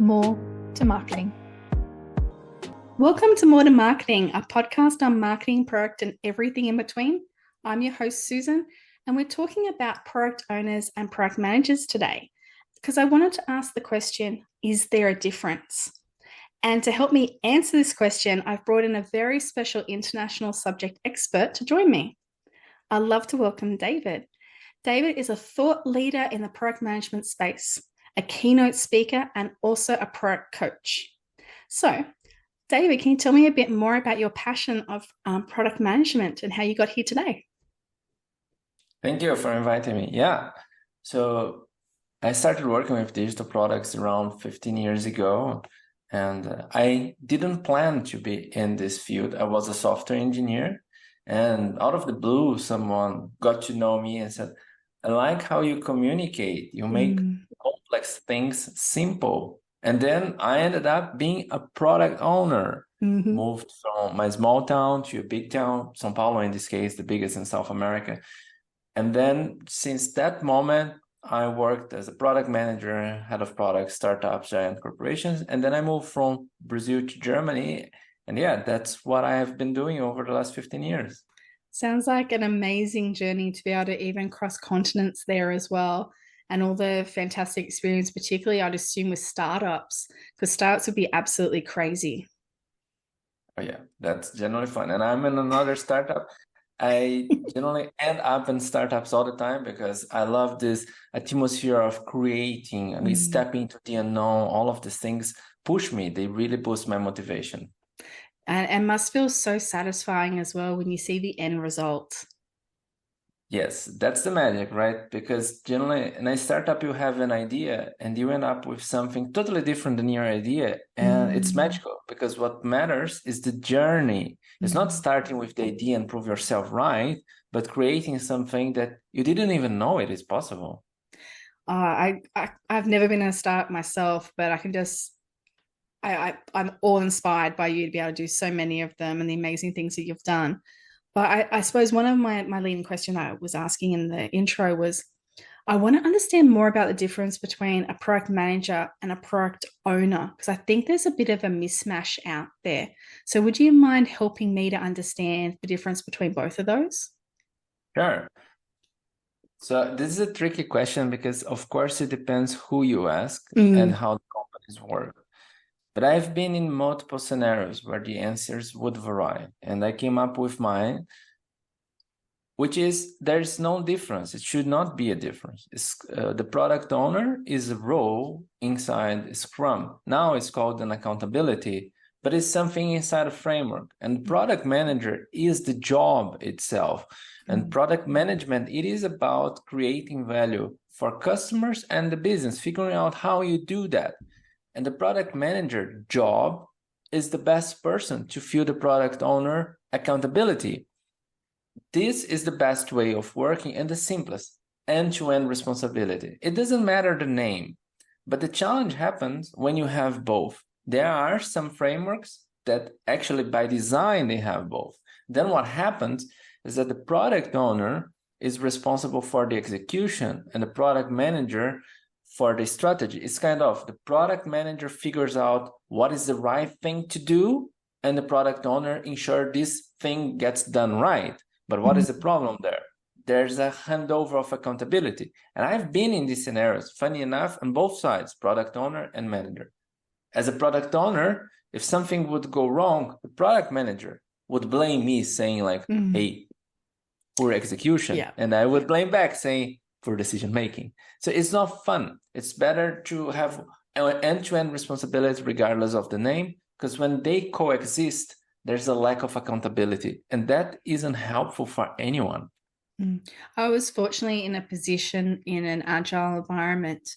More to Marketing. Welcome to More to Marketing, a podcast on marketing, product, and everything in between. I'm your host, Susan, and we're talking about product owners and product managers today because I wanted to ask the question, is there a difference? And to help me answer this question, I've brought in a very special international subject expert to join me. I'd love to welcome David. David is a thought leader in the product management space, a keynote speaker, and also a product coach. So, David, can you tell me a bit more about your passion of product management and how you got here today? Thank you for inviting me. Yeah. So I started working with digital products around 15 years ago, and I didn't plan to be in this field. I was a software engineer, and out of the blue, someone got to know me and said, I like how you communicate. You make complex things simple. And then I ended up being a product owner. Moved from my small town to a big town, São Paulo in this case, the biggest in South America. And then since that moment, I worked as a product manager, head of product, startups, giant corporations. And then I moved from Brazil to Germany. And yeah, that's what I have been doing over the last 15 years. Sounds like an amazing journey to be able to even cross continents there as well. And all the fantastic experience, particularly I'd assume with startups, because startups would be absolutely crazy. Oh yeah, that's generally fun. And I'm in another startup. I generally end up in startups all the time because I love this atmosphere of creating and stepping into the unknown. All of these things push me. They really boost my motivation. And must feel so satisfying as well when you see the end result. Yes, that's the magic, right? Because generally in a startup, you have an idea and you end up with something totally different than your idea. And it's magical because what matters is the journey. It's not starting with the idea and prove yourself right, but creating something that you didn't even know it is possible. I've never been in a startup myself, but I can just I'm all inspired by you to be able to do so many of them and the amazing things that you've done. But I suppose one of my leading question I was asking in the intro was, I want to understand more about the difference between a product manager and a product owner, because I think there's a bit of a mismatch out there. So would you mind helping me to understand the difference between both of those? Sure. So this is a tricky question because, of course, it depends who you ask and how the companies work. But I've been in multiple scenarios where the answers would vary, and I came up with mine, which is there's no difference. It should not be a difference. The product owner is a role inside Scrum. Now it's called an accountability, but it's something inside a framework. And product manager is the job itself. And product management, it is about creating value for customers and the business, figuring out how you do that. And the product manager job is the best person to feel the product owner accountability. This is the best way of working and the simplest end-to-end responsibility. It doesn't matter the name, but the challenge happens when you have both. There are some frameworks that actually by design, they have both. Then what happens is that the product owner is responsible for the execution and the product manager for the strategy. It's kind of the product manager figures out what is the right thing to do, and the product owner ensure this thing gets done right. But what is the problem there? There's a handover of accountability. And I've been in these scenarios, funny enough, on both sides, product owner and manager. As a product owner, if something would go wrong, the product manager would blame me saying like, hey, poor execution. Yeah. And I would blame back saying, for decision making. So it's not fun. It's better to have an end-to-end responsibility regardless of the name, because when they coexist, there's a lack of accountability, and that isn't helpful for anyone. I was fortunately in a position in an agile environment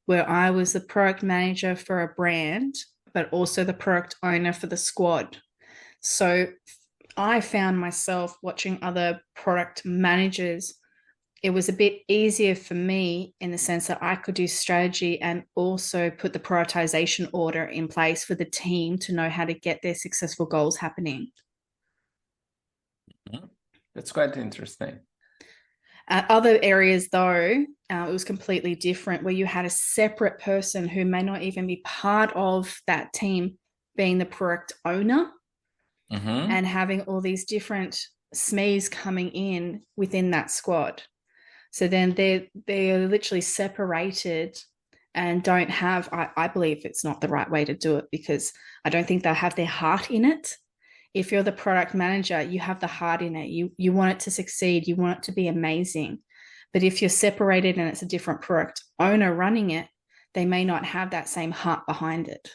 where I was the product manager for a brand, but also the product owner for the squad. So I found myself watching other product managers. It was a bit easier for me in the sense that I could do strategy and also put the prioritization order in place for the team to know how to get their successful goals happening. That's quite interesting. Other areas, though, it was completely different, where you had a separate person who may not even be part of that team being the product owner Mm-hmm. and having all these different SMEs coming in within that squad. So then they're literally separated and don't have, I believe it's not the right way to do it, because I don't think they'll have their heart in it. If you're the product manager, you have the heart in it. You want it to succeed. You want it to be amazing. But if you're separated and it's a different product owner running it, they may not have that same heart behind it.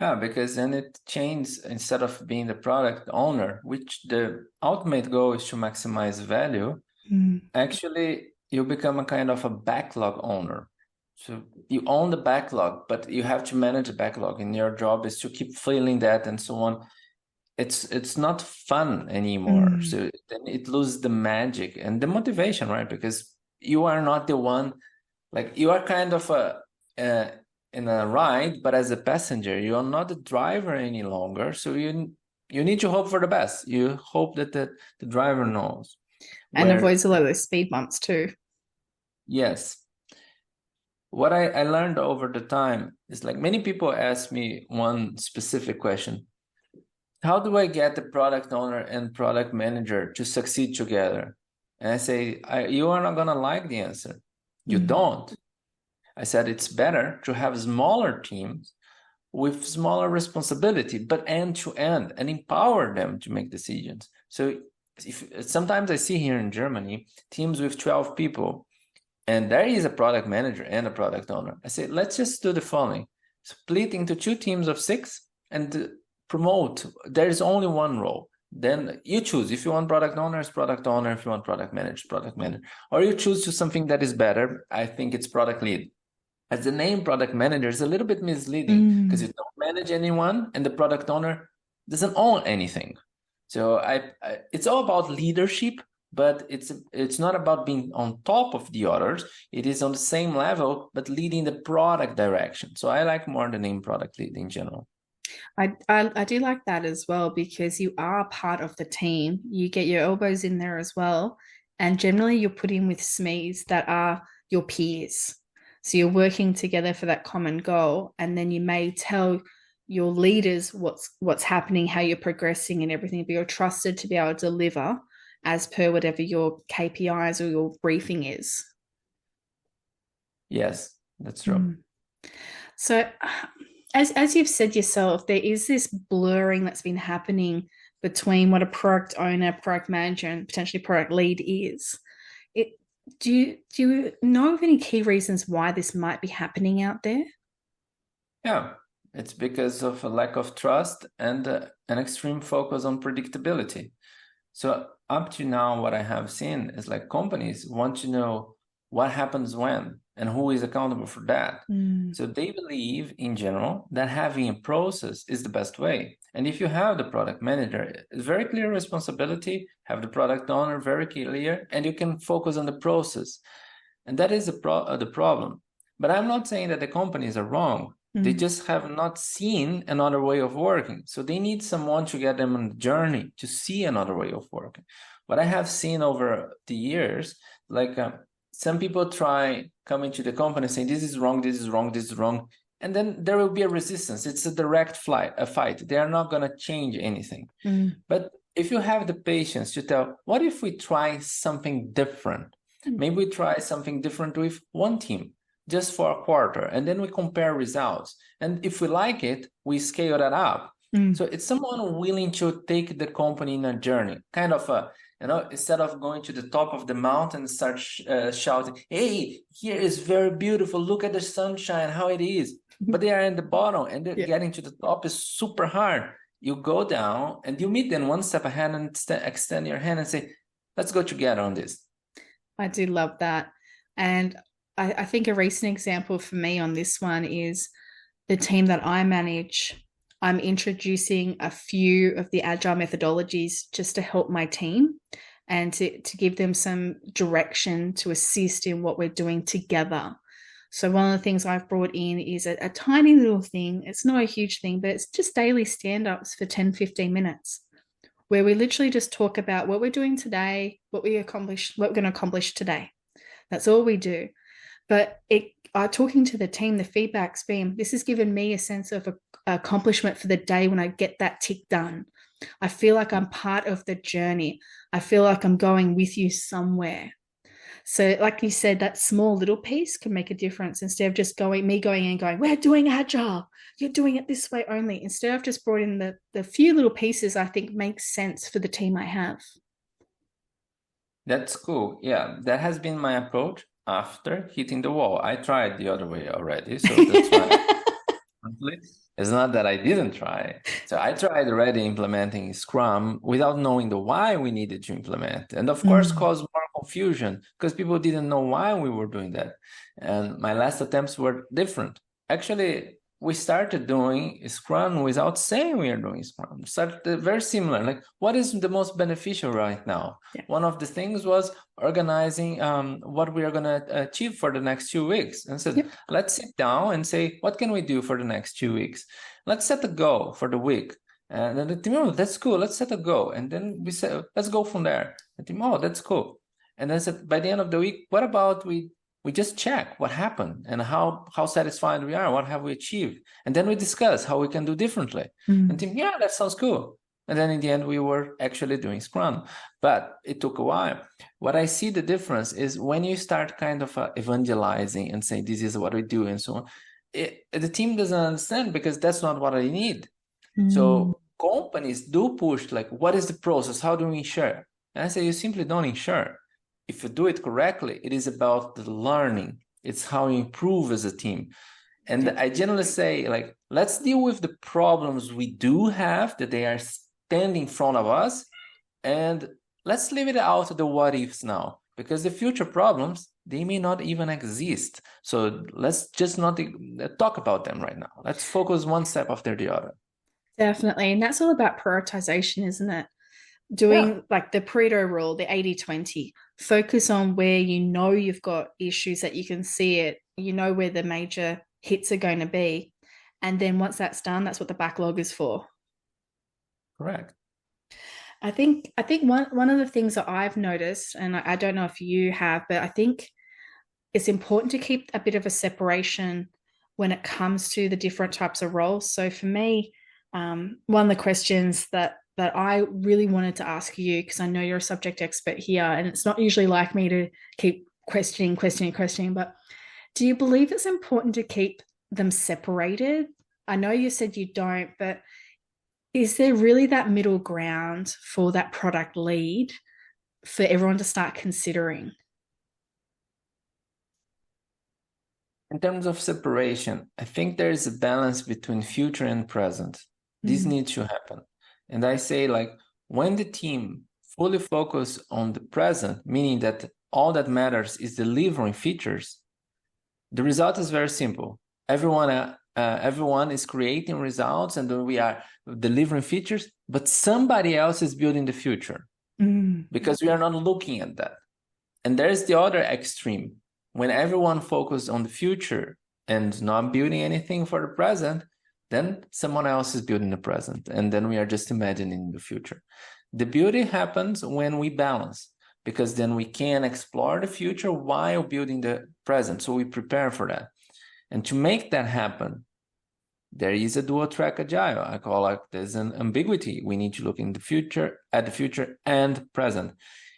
Yeah, because then it changes, instead of being the product owner, which the ultimate goal is to maximize value, actually you become a kind of a backlog owner. So you own the backlog, but you have to manage the backlog, and your job is to keep filling that and so on. It's not fun anymore. So then it loses the magic and the motivation, right? Because you are not the one, like you are kind of uh, in a ride, but as a passenger, you are not the driver any longer. So you need to hope for the best. You hope that the driver knows And where. avoids a lot of those speed bumps too. Yes. What I learned over the time is, like, many people ask me one specific question. How do I get the product owner and product manager to succeed together? And I say, you are not going to like the answer. You don't. I said, it's better to have smaller teams with smaller responsibility, but end to end, and empower them to make decisions. So sometimes I see here in Germany teams with 12 people, and there is a product manager and a product owner. I say, let's just do the following: split into two teams of 6 and promote. There is only one role. Then you choose. If you want product owner, it's product owner. If you want product manager, product manager. Or you choose to something that is better. I think it's product lead. As the name product manager is a little bit misleading, because you don't manage anyone and the product owner doesn't own anything. So it's all about leadership, but it's not about being on top of the others. It is on the same level, but leading the product direction. So I like more the name product lead in general. I do like that as well, because you are part of the team. You get your elbows in there as well. And generally, you're put in with SMEs that are your peers. So you're working together for that common goal. And then you may tell your leaders what's happening, how you're progressing and everything, but you're trusted to be able to deliver as per whatever your KPIs or your briefing is. Yes, that's true. So, as you've said yourself, there is this blurring that's been happening between what a product owner, product manager, and potentially product lead is. It do you know of any key reasons why this might be happening out there? Yeah, it's because of a lack of trust and an extreme focus on predictability. So up to now, what I have seen is, like, companies want to know what happens when and who is accountable for that. So they believe in general that having a process is the best way. And if you have the product manager, it's very clear responsibility, have the product owner very clear, and you can focus on the process. And that is the problem. But I'm not saying that the companies are wrong. They just have not seen another way of working. So they need someone to get them on the journey to see another way of working. What I have seen over the years, like some people try coming to the company saying, this is wrong, this is wrong, this is wrong. And then there will be a resistance. It's a direct fight. They are not going to change anything. But if you have the patience to tell, what if we try something different? Maybe we try something different with one team, just for a quarter, and then we compare results. And if we like it, we scale that up. So it's someone willing to take the company in a journey, kind of instead of going to the top of the mountain and start shouting, hey, here is very beautiful, look at the sunshine, how it is. But they are in the bottom, and getting to the top is super hard. You go down and you meet them one step ahead and extend your hand and say, let's go together on this. I do love that. And I think a recent example for me on this one is the team that I manage. I'm introducing a few of the agile methodologies just to help my team and to give them some direction to assist in what we're doing together. So one of the things I've brought in is a tiny little thing. It's not a huge thing, but it's just daily stand-ups for 10, 15 minutes. where we literally just talk about what we're doing today, what we accomplished, what we're going to accomplish today. That's all we do. But talking to the team, the feedback's been, this has given me a sense of accomplishment for the day when I get that tick done. I feel like I'm part of the journey. I feel like I'm going with you somewhere. So, like you said, that small little piece can make a difference instead of just going in and going, we're doing agile. You're doing it this way only. Instead, I've just brought in the few little pieces I think makes sense for the team I have. That's cool. Yeah, that has been my approach after hitting the wall. I tried the other way already, so that's why. It's not that I didn't try. So I tried already implementing Scrum without knowing the why we needed to implement. And of course, caused more confusion because people didn't know why we were doing that. And my last attempts were different. Actually, we started doing Scrum without saying we are doing Scrum. Started very similar. Like, what is the most beneficial right now? Yeah. One of the things was organizing what we are going to achieve for the next 2 weeks. And said, let's sit down and say, what can we do for the next 2 weeks? Let's set a goal for the week. And then the team, oh, that's cool. Let's set a goal. And then we said, let's go from there. The team, oh, that's cool. And then said, by the end of the week, what about we just check what happened and how satisfied we are, what have we achieved? And then we discuss how we can do differently. And team, yeah, that sounds cool. And then in the end, we were actually doing Scrum, but it took a while. What I see the difference is when you start kind of evangelizing and say, this is what we do and so on, the team doesn't understand because that's not what I need. So companies do push, like, what is the process? How do we ensure? And I say, you simply don't ensure. If you do it correctly, it is about the learning. It's how you improve as a team. And I generally say, like, let's deal with the problems we do have, that they are standing in front of us, and let's leave it out of the what ifs now, because the future problems, they may not even exist. So let's just not talk about them right now. Let's focus one step after the other. Definitely. And that's all about prioritization, isn't it? Doing like the Pareto rule, the 80-20, focus on where you know you've got issues that you can see it, you know where the major hits are going to be. And then once that's done, that's what the backlog is for. Correct. I think one of the things that I've noticed, and I don't know if you have, but I think it's important to keep a bit of a separation when it comes to the different types of roles. So for me, one of the questions that I really wanted to ask you, because I know you're a subject expert here, and it's not usually like me to keep questioning, but do you believe it's important to keep them separated? I know you said you don't, but is there really that middle ground for that product lead for everyone to start considering? In terms of separation, I think there is a balance between future and present. This needs to happen. And I say, like, when the team fully focus on the present, meaning that all that matters is delivering features, the result is very simple. Everyone is creating results and we are delivering features, but somebody else is building the future because we are not looking at that. And there's the other extreme. When everyone focuses on the future and not building anything for the present, then someone else is building the present. And then we are just imagining the future. The beauty happens when we balance, because then we can explore the future while building the present. So we prepare for that. And to make that happen, there is a dual track agile. I call it, there's an ambiguity. We need to look in the future, at the future and present.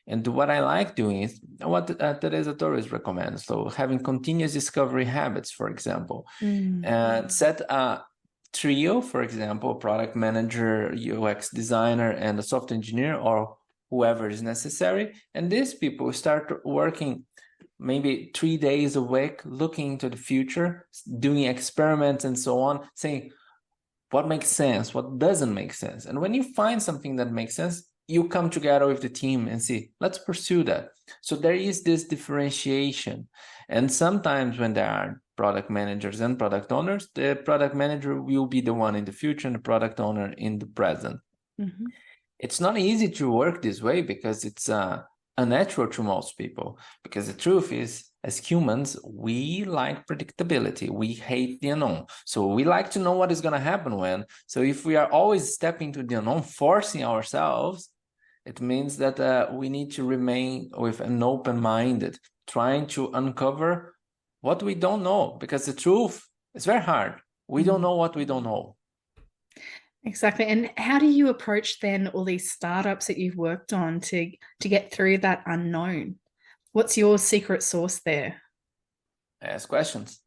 And what I like doing is what Teresa Torres recommends. So having continuous discovery habits, for example, and set a trio, for example, product manager, UX designer, and a software engineer, or whoever is necessary. And these people start working maybe 3 days a week, looking into the future, doing experiments and so on, saying what makes sense, what doesn't make sense. And when you find something that makes sense, you come together with the team and see, let's pursue that. So there is this differentiation. And sometimes when there are product managers and product owners, the product manager will be the one in the future and the product owner in the present. It's not easy to work this way because it's unnatural to most people. Because the truth is, as humans, we like predictability. We hate the unknown. So we like to know what is going to happen when. So if we are always stepping to the unknown, forcing ourselves, it means that we need to remain with an open-minded, trying to uncover what we don't know, because the truth is very hard. We don't know what we don't know. Exactly. And how do you approach then all these startups that you've worked on to get through that unknown? What's your secret sauce there? Ask questions.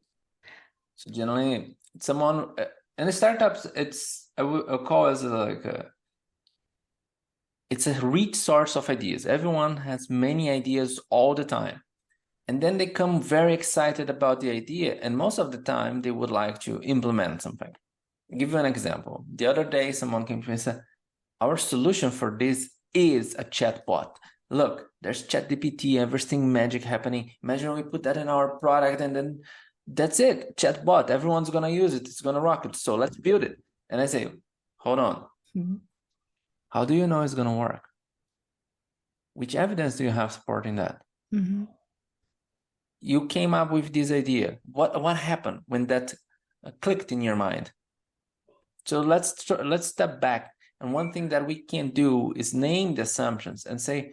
So generally, someone in the startups, I call it like it's a rich source of ideas. Everyone has many ideas all the time. And then they come very excited about the idea. And most of the time, they would like to implement something. I'll give you an example. The other day, someone came to me and said, our solution for this is a chatbot. Look, there's ChatGPT, everything magic happening. Imagine we put that in our product and then that's it. Chatbot, everyone's going to use it. It's going to rock it. So let's build it. And I say, hold on. Mm-hmm. How do you know it's going to work? Which evidence do you have supporting that? Mm-hmm. You came up with this idea. What happened when that clicked in your mind? So let's step back. And one thing that we can do is name the assumptions and say,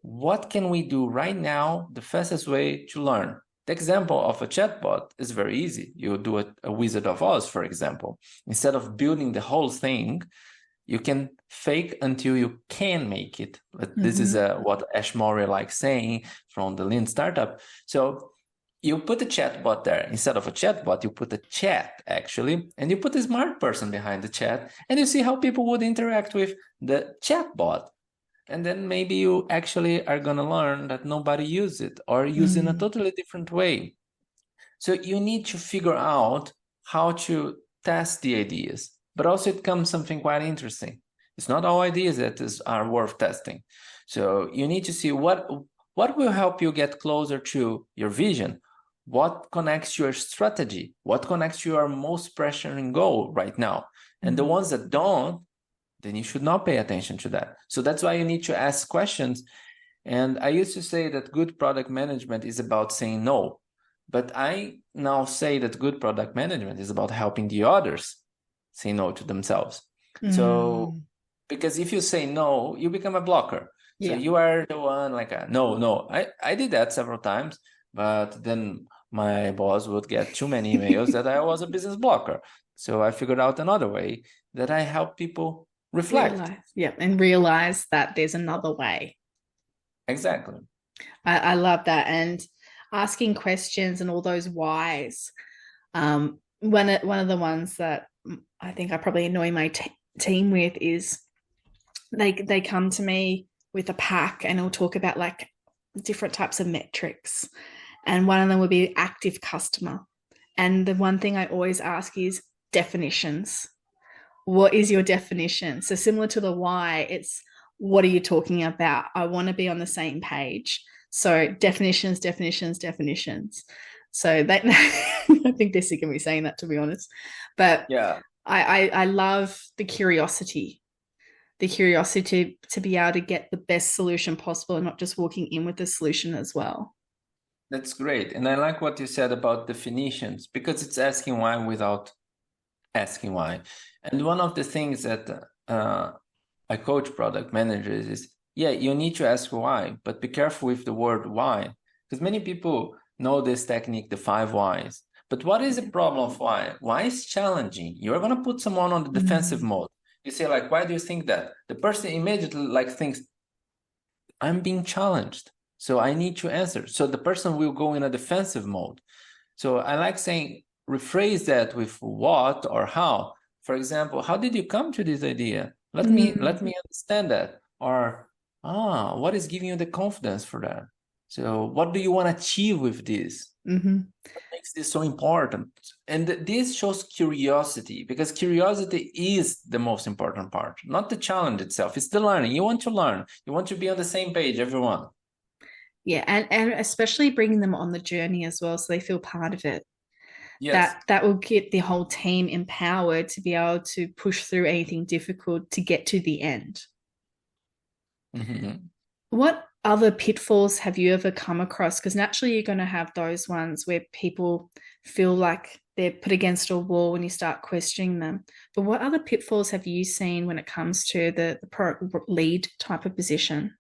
what can we do right now, the fastest way to learn? The example of a chatbot is very easy. You do a Wizard of Oz, for example. Instead of building the whole thing, you can fake until you can make it. Mm-hmm. This is what Ash Murray likes saying from the Lean Startup. So you put a chatbot there. Instead of a chatbot, you put a chat, actually, and you put a smart person behind the chat, and you see how people would interact with the chatbot. And then maybe you actually are going to learn that nobody uses it or use it in a totally different way. So you need to figure out how to test the ideas. But also it comes something quite interesting. It's not all ideas that are worth testing. So you need to see what will help you get closer to your vision. What connects your strategy? What connects your most pressuring goal right now? And the ones that don't, then you should not pay attention to that. So that's why you need to ask questions. And I used to say that good product management is about saying no. But I now say that good product management is about helping the others say no to themselves. So, because if you say no, you become a blocker. Yeah. So you are the one like, no. I did that several times, but then my boss would get too many emails that I was a business blocker. So I figured out another way that I help people reflect. And realize that there's another way. Exactly. I love that. And asking questions and all those whys. One of the ones that I think I probably annoy my team with is they come to me with a pack and it'll talk about like different types of metrics. And one of them would be active customer. And the one thing I always ask is definitions. What is your definition? So similar to the why, it's what are you talking about? I want to be on the same page. So definitions. So that I think they're sick of me saying that, to be honest. But yeah, I love the curiosity to be able to get the best solution possible and not just walking in with the solution as well. That's great. And I like what you said about definitions, because it's asking why without asking why. And one of the things that I coach product managers is, you need to ask why, but be careful with the word why, because many people know this technique, the 5 whys. But what is the problem of why? Why is challenging? You're going to put someone on the defensive mode. You say like, why do you think that? The person immediately like thinks, I'm being challenged, so I need to answer. So the person will go in a defensive mode. So I like saying, rephrase that with what or how. For example, how did you come to this idea? Let me understand that. Or, what is giving you the confidence for that? So what do you want to achieve with this? What makes this so important? And this shows curiosity, because curiosity is the most important part, not the challenge itself. It's the learning. You want to learn. You want to be on the same page, everyone. Yeah, and especially bringing them on the journey as well, so they feel part of it. Yes. That will get the whole team empowered to be able to push through anything difficult to get to the end. What other pitfalls have you ever come across? Because naturally you're going to have those ones where people feel like they're put against a wall when you start questioning them. But what other pitfalls have you seen when it comes to the product lead type of position?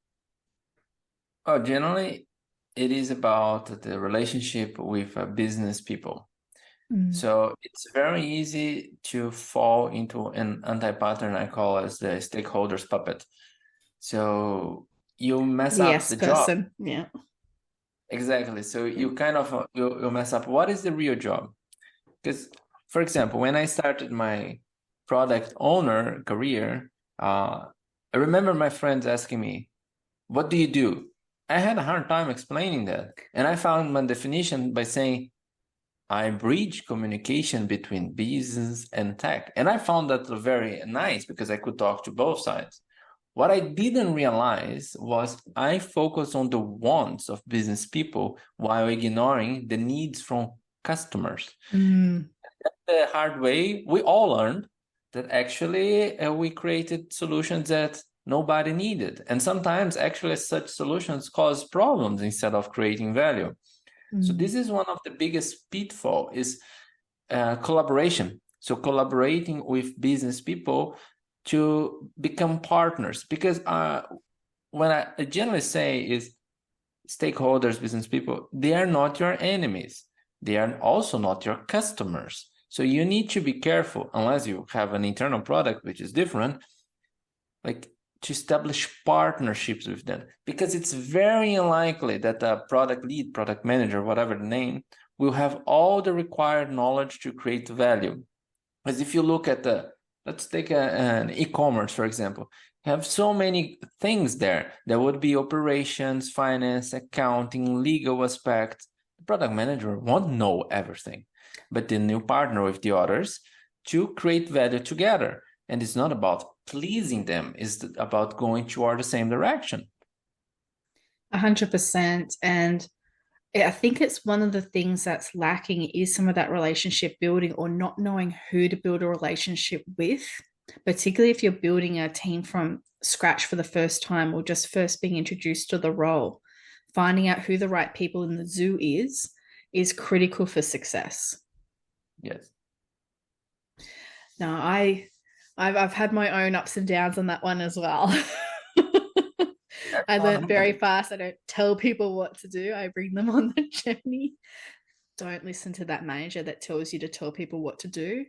Oh, generally, it is about the relationship with business people. So it's very easy to fall into an anti-pattern I call as the stakeholders puppet. So you mess up Yes, the job. person. Yeah. Exactly. So you kind of you mess up. What is the real job? Because, for example, when I started my product owner career, I remember my friends asking me, "What do you do?" I had a hard time explaining that, and I found my definition by saying, I bridge communication between business and tech. And I found that very nice because I could talk to both sides. What I didn't realize was I focused on the wants of business people while ignoring the needs from customers. The hard way, we all learned that actually we created solutions that nobody needed. And sometimes actually such solutions cause problems instead of creating value. So this is one of the biggest pitfall is collaboration. So collaborating with business people to become partners, because when I generally say is stakeholders, business people, they are not your enemies. They are also not your customers. So you need to be careful, unless you have an internal product, which is different, like to establish partnerships with them, because it's very unlikely that a product lead, product manager, whatever the name, will have all the required knowledge to create value. As if you look at let's take an e-commerce, for example, you have so many things there. There would be operations, finance, accounting, legal aspects. The product manager won't know everything, but then you partner with the others to create value together. And it's not about pleasing them, it's about going toward the same direction. 100%. And I think it's one of the things that's lacking is some of that relationship building or not knowing who to build a relationship with, particularly if you're building a team from scratch for the first time or just first being introduced to the role. Finding out who the right people in the zoo is critical for success. Yes. Now, I've had my own ups and downs on that one as well. I learned very fast. I don't tell people what to do. I bring them on the journey. Don't listen to that manager that tells you to tell people what to do.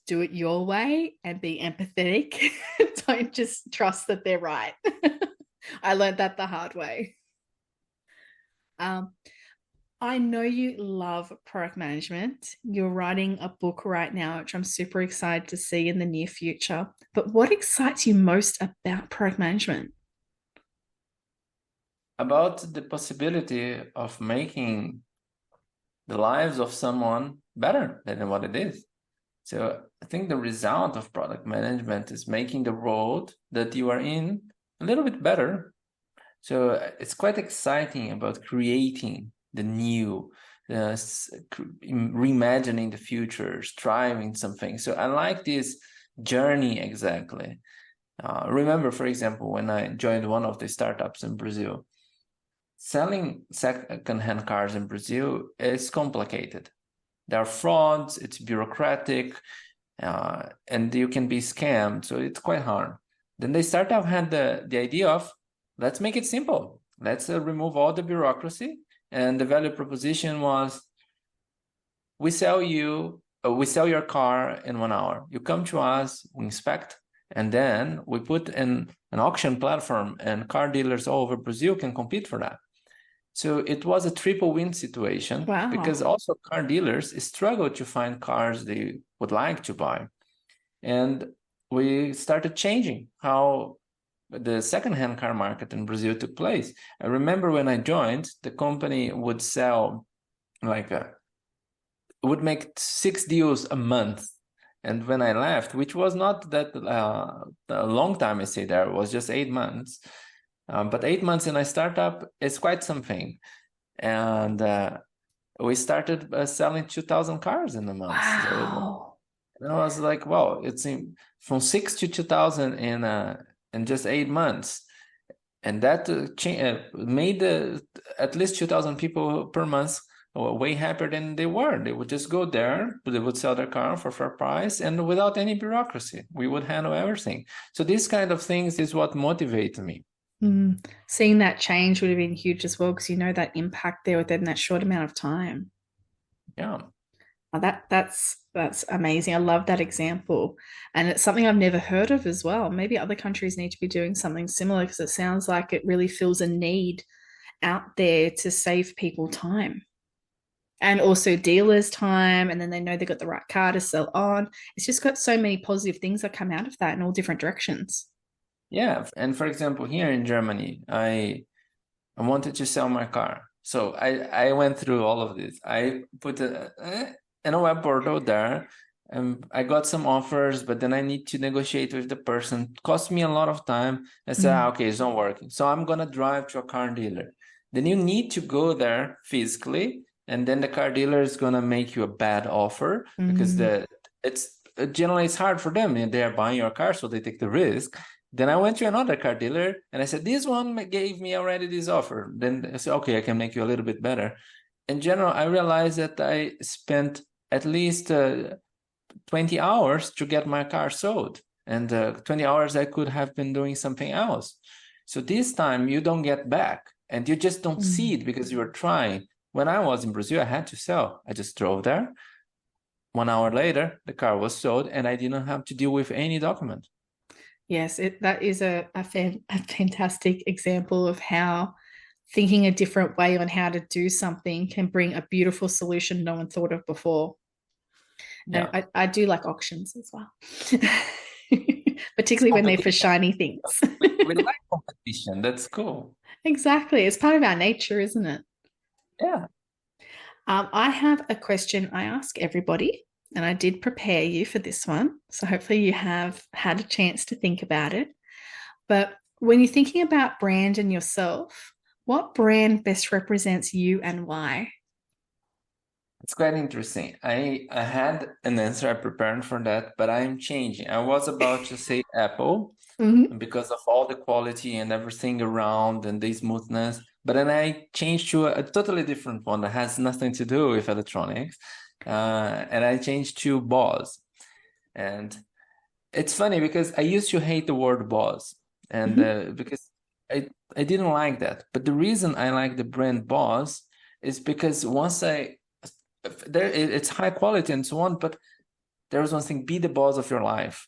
Do it your way and be empathetic. Don't just trust that they're right. I learned that the hard way. I know you love product management. You're writing a book right now, which I'm super excited to see in the near future. But what excites you most about product management? About the possibility of making the lives of someone better than what it is. So I think the result of product management is making the road that you are in a little bit better. So it's quite exciting about creating the new, reimagining the future, striving something. So I like this journey exactly. Remember, for example, when I joined one of the startups in Brazil, selling second-hand cars in Brazil is complicated. There are frauds, it's bureaucratic, and you can be scammed. So it's quite hard. Then the startup had the idea of, let's make it simple. Let's remove all the bureaucracy. And the value proposition was, we sell your car in 1 hour. You come to us, we inspect, and then we put in an auction platform, and car dealers all over Brazil can compete for that. So it was a triple win situation. Wow. Because also car dealers struggle to find cars they would like to buy. And we started changing how the second-hand car market in Brazil took place. I remember when I joined, the company would sell would make 6 deals a month. And when I left, which was not that a long time I stayed there, it was just 8 months. But 8 months in a startup is quite something. And we started selling 2,000 cars in a month. Wow. So I was like, wow, it's from 6 to 2,000 in just 8 months. And that made at least 2,000 people per month way happier than they were. They would just go there, they would sell their car for fair price, and without any bureaucracy. We would handle everything. So these kind of things is what motivates me. Seeing that change would have been huge as well, because you know that impact there within that short amount of time. Yeah. Oh, that's amazing. I love that example. And it's something I've never heard of as well. Maybe other countries need to be doing something similar, because it sounds like it really fills a need out there to save people time. And also dealers' time, and then they know they've got the right car to sell on. It's just got so many positive things that come out of that in all different directions. Yeah. And for example, here in Germany, I wanted to sell my car. So I went through all of this. I put in a web portal there, and I got some offers, but then I need to negotiate with the person. It cost me a lot of time. I said, okay, it's not working. So I'm going to drive to a car dealer. Then you need to go there physically, and then the car dealer is going to make you a bad offer because it's generally it's hard for them, and they're buying your car, so they take the risk. Then I went to another car dealer and I said, this one gave me already this offer. Then I said, okay, I can make you a little bit better. In general, I realized that I spent at least 20 hours to get my car sold. And 20 hours I could have been doing something else. So this time you don't get back, and you just don't see it because you were trying. When I was in Brazil, I had to sell. I just drove there. 1 hour later, the car was sold and I didn't have to deal with any document. Yes, that is a fantastic example of how thinking a different way on how to do something can bring a beautiful solution no one thought of before. Yeah. And I do like auctions as well, particularly when they're for shiny things. we like competition. That's cool. Exactly. It's part of our nature, isn't it? Yeah. I have a question I ask everybody, and I did prepare you for this one. So hopefully you have had a chance to think about it. But when you're thinking about brand and yourself, what brand best represents you and why? It's quite interesting. I had an answer I prepared for that, but I'm changing. I was about to say Apple because of all the quality and everything around and the smoothness, but then I changed to a totally different one that has nothing to do with electronics, and I changed to Bose. And it's funny because I used to hate the word Bose, and because I didn't like that. But the reason I like the brand Bose is because once it's high quality and so on, but there's one thing: be the boss of your life.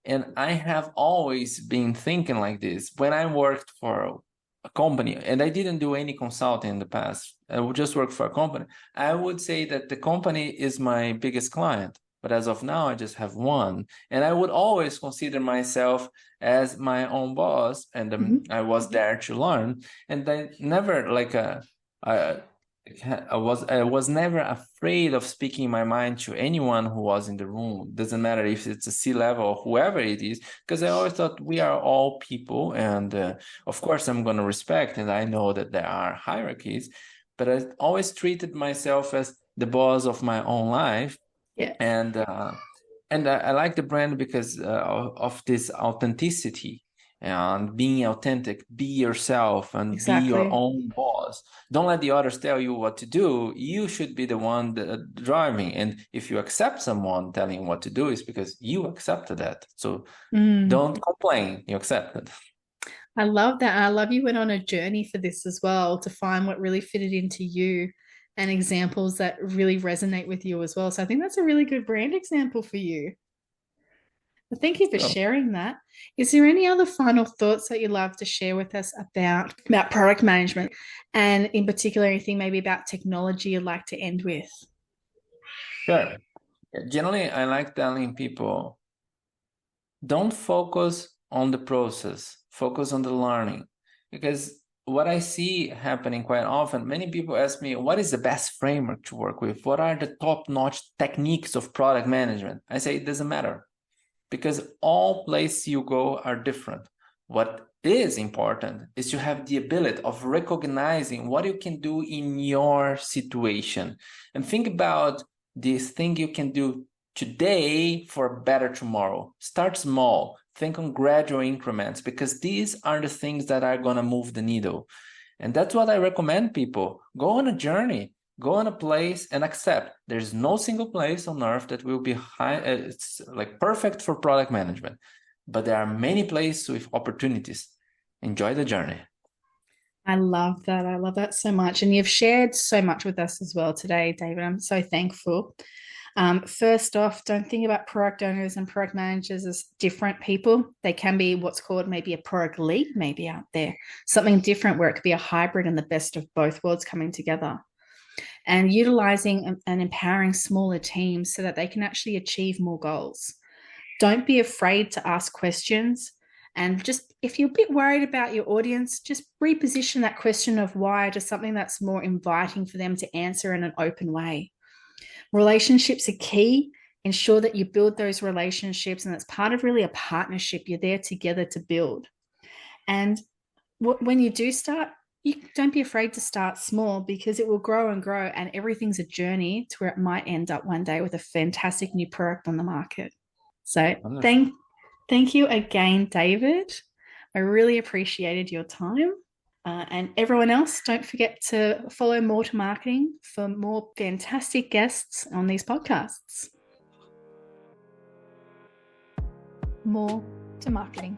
And I have always been thinking like this when I worked for a company, and I didn't do any consulting in the past. I would just work for a company. I would say that the company is my biggest client, but as of now, I just have one. And I would always consider myself as my own boss, and I was there to learn. And I never I was never afraid of speaking my mind to anyone who was in the room. Doesn't matter if it's a C-level or whoever it is, because I always thought we are all people, and of course I'm going to respect, and I know that there are hierarchies, but I always treated myself as the boss of my own life. Yeah. And I like the brand because of this authenticity. And being authentic, be yourself, and be your own boss. Don't let the others tell you what to do. You should be the one driving. And if you accept someone telling you what to do, it's because you accepted that. So don't complain. You accept it. I love that. I love you went on a journey for this as well to find what really fitted into you and examples that really resonate with you as well. So I think that's a really good brand example for you. Well, thank you for sharing that. Is there any other final thoughts that you'd love to share with us about product management, and in particular anything maybe about technology you'd like to end with? Sure. Generally, I like telling people, don't focus on the process, focus on the learning. Because what I see happening quite often, many people ask me, what is the best framework to work with? What are the top-notch techniques of product management? I say it doesn't matter, because all places you go are different. What is important is to have the ability of recognizing what you can do in your situation. And think about this thing you can do today for a better tomorrow. Start small. think on gradual increments, because these are the things that are going to move the needle. And that's what I recommend people. Go on a journey, go on a place and accept there's no single place on earth that will be it's like perfect for product management, but there are many places with opportunities. Enjoy the journey. I love that. I love that so much. And you've shared so much with us as well today, David. I'm so thankful. First off, don't think about product owners and product managers as different people. They can be what's called maybe a product lead, maybe out there, something different where it could be a hybrid and the best of both worlds coming together. And utilizing and empowering smaller teams so that they can actually achieve more goals. Don't be afraid to ask questions. And just if you're a bit worried about your audience, just reposition that question of why to something that's more inviting for them to answer in an open way. Relationships are key. Ensure that you build those relationships, and it's part of really a partnership. You're there together to build. And when you do start, you don't be afraid to start small, because it will grow and grow, and everything's a journey to where it might end up one day with a fantastic new product on the market. So thank you again, David. I really appreciated your time. And everyone else, don't forget to follow More2Marketing for more fantastic guests on these podcasts. More to Marketing.